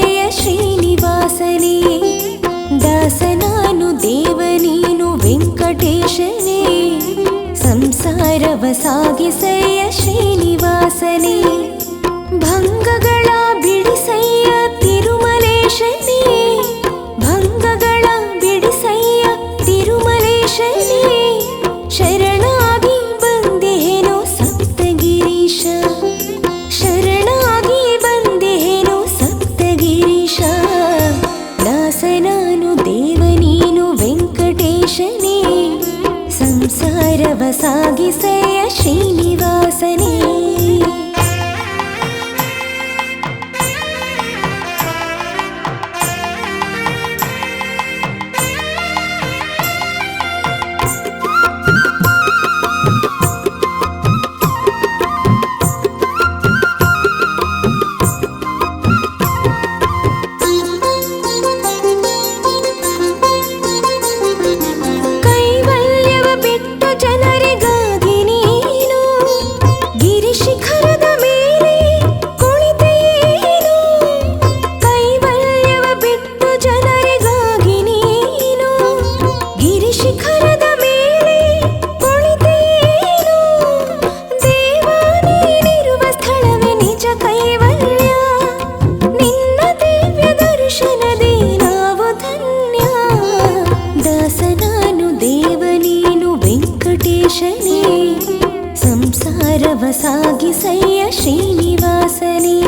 ಸಾಗಿಸಯ್ಯ ಶ್ರೀನಿವಾಸನೇ. ದಾಸನಾನು ದೇವ ನೀನು ವೆಂಕಟೇಶನೇ. ಸಂಸಾರವ ಸಾಗಿಸಯ್ಯ ಶ್ರೀನಿವಾಸನೇ. ಭಂಗಗಳ ಬಿಡಿಸಯ್ಯ ತಿರುಮಲೇಶನೇ. ಭಂಗಗಳ ಬಿಡಿಸಯ್ಯ ತಿರುಮಲೇಶನೇ. ಶರಣಾಗಿ ಬಂದೆನೋ ಸಪ್ತಗಿರೀಶ. ಶರಣಾಗಿ ಬಂದೆನೋ ಸಪ್ತಗಿರೀಶ. ದಾಸನಾನು ದೇವ ನೀನು ವೆಂಕಟೇಶನೇ. ಸಂಸಾರವ ಸಾಗಿಸಯ್ಯ ಶ್ರೀನಿವಾಸನೇ. ಸಂಸಾರವ ಸಾಗಿಸಯ್ಯ ಶ್ರೀನಿವಾಸನೇ.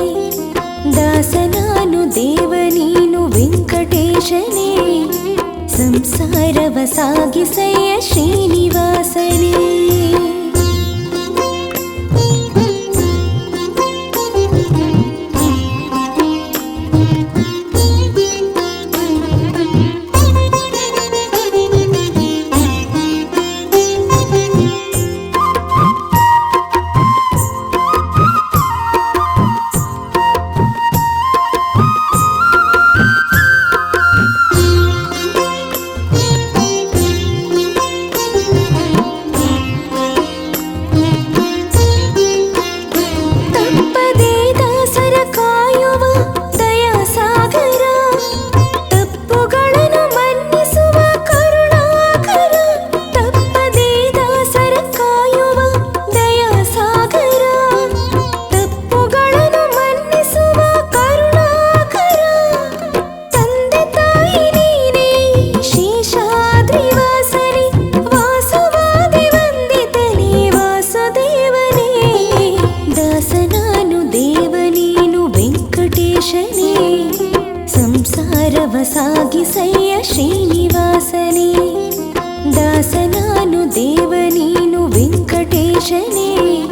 ದಾಸನಾನು ದೇವ ನೀನು ವೆಂಕಟೇಶನೇ. ಸಂಸಾರವ ಸಾಗಿಸಯ್ಯ ಶ್ರೀನಿವಾಸನೇ. ಸಂಸಾರವ ಸಾಗಿಸಯ್ಯ ಶ್ರೀನಿವಾಸನೇ. ದಾಸನಾನು ದೇವ ನೀನು ವೆಂಕಟೇಶನೇ.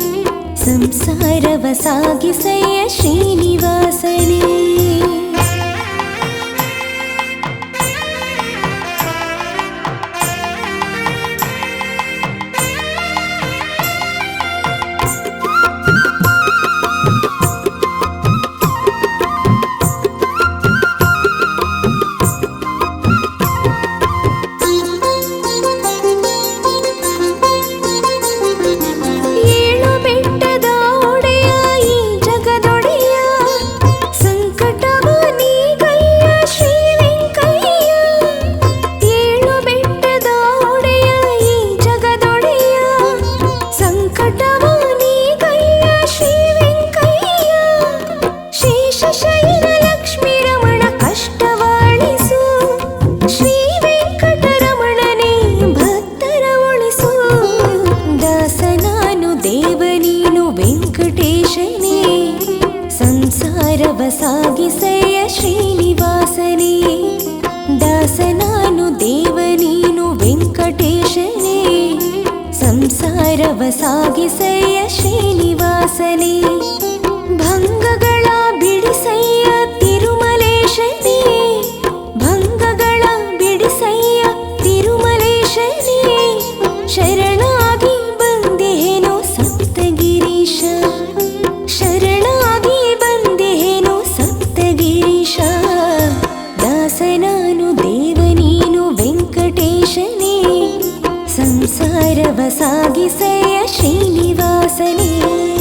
ಸಂಸಾರವ ಸಾಗಿಸಯ್ಯ ಶ್ರೀನಿವಾಸನೇ. ಸಂಸಾರವ ಸಾಗಿಸಯ್ಯ ಶ್ರೀನಿವಾಸನೇ. ದಾಸನಾನು ದೇವ ನೀನು ವೆಂಕಟೇಶನೇ. ಸಂಸಾರವ ಸಾಗಿಸಯ್ಯ ಶ್ರೀನಿವಾಸನೇ. ಭಂಗಗಳ ಬಿಡಿಸಯ್ಯ ತಿರುಮಲೇಶನೇ. ಭಂಗಗಳ ಬಿಡಿಸಯ್ಯ ತಿರುಮಲೇಶನೇ. ಶರಣಾಗಿ ಬಂದೆನೋ ಸಪ್ತಗಿರೀಶ. ಶರಣಾಗಿ ಬಂದೆನೋ ಸಪ್ತಗಿರೀಶ. ದಾಸನಾನು ದೇವ ನೀನು ವೆಂಕಟೇಶನೇ. ಸಂಸಾರವ ಸಾಗಿಸಯ್ಯ ಶ್ರೀನಿವಾಸನೇ.